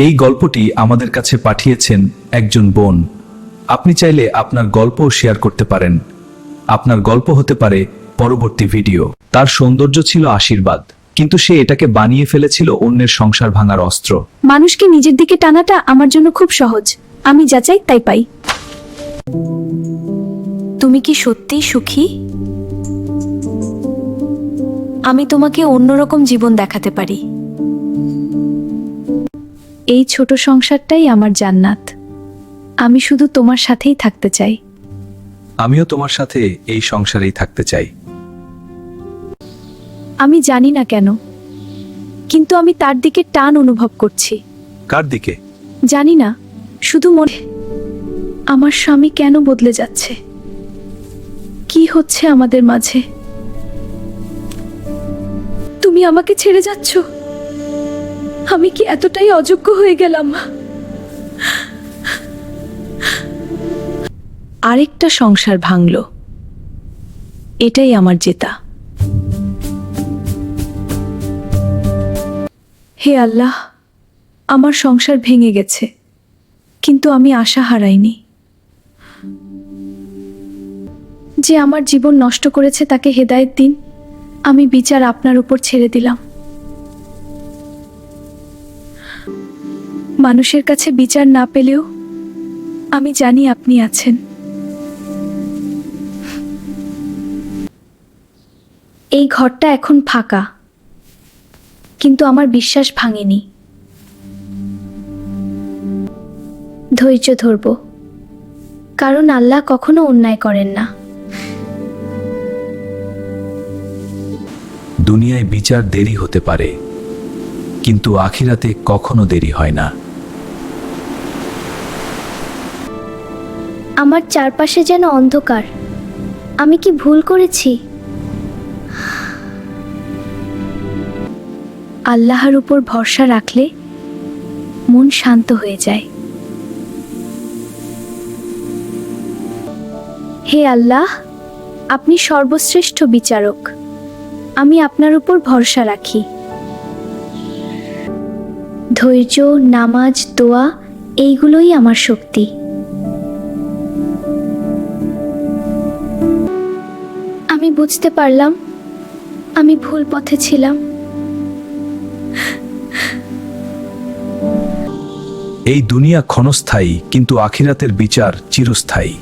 এই গল্পটি আমাদের কাছে পাঠিয়েছেন একজন বোন। আপনি চাইলে আপনার গল্পও শেয়ার করতে পারেন। আপনার গল্প হতে পারে পরবর্তী ভিডিও। তার সৌন্দর্য ছিল আশীর্বাদ, কিন্তু সে এটাকে বানিয়ে ফেলেছিল অন্যের সংসার ভাঙার অস্ত্র। মানুষকে নিজের দিকে টানাটা আমার জন্য খুব সহজ। আমি যা চাই তাই পাই। তুমি কি সত্যিই সুখী? আমি তোমাকে অন্যরকম জীবন দেখাতে পারি। এই ছোট সংসারটাই আমার জান্নাত। আমি শুধু তোমার সাথেই থাকতে চাই। আমিও তোমার সাথে এই সংসারেই থাকতে চাই। আমি জানি না কেন, কিন্তু আমি তার দিকে টান অনুভব করছি। কার দিকে? জানি না, শুধু মনে। আমার স্বামী কেন বদলে যাচ্ছে? কি হচ্ছে আমাদের মাঝে? তুমি আমাকে ছেড়ে যাচ্ছ? আমি কি এতটাই অযোগ্য হয়ে গেলাম? আরেকটা সংসার ভাঙল। এটাই আমার জেতা। হে আল্লাহ, আমার সংসার ভেঙে গেছে, কিন্তু আমি আশা হারাইনি। যে আমার জীবন নষ্ট করেছে তাকে হেদায়েত দিন। আমি বিচার আপনার উপর ছেড়ে দিলাম। মানুষের কাছে বিচার না পেলেও আমি জানি আপনি আছেন। এই ঘরটা এখন ফাঁকা, কিন্তু আমার বিশ্বাস ভাঙেনি। ধৈর্য ধরব, কারণ আল্লাহ কখনো অন্যায় করেন না। দুনিয়ায় বিচার দেরি হতে পারে, কিন্তু আখিরাতে কখনো দেরি হয় না। আমার চারপাশে যেন অন্ধকার। আমি কি ভুল করেছি? আল্লাহর উপর ভরসা রাখলে মন শান্ত হয়ে যায়। হে আল্লাহ, আপনি সর্বশ্রেষ্ঠ বিচারক। আমি আপনার উপর ভরসা রাখি। ধৈর্য, নামাজ, দোয়া এইগুলোই আমার শক্তি। আমি বুঝতে পারলাম আমি ভুল পথে ছিলাম। এই দুনিয়া ক্ষণস্থায়ী, কিন্তু আখিরাতের বিচার চিরস্থায়ী।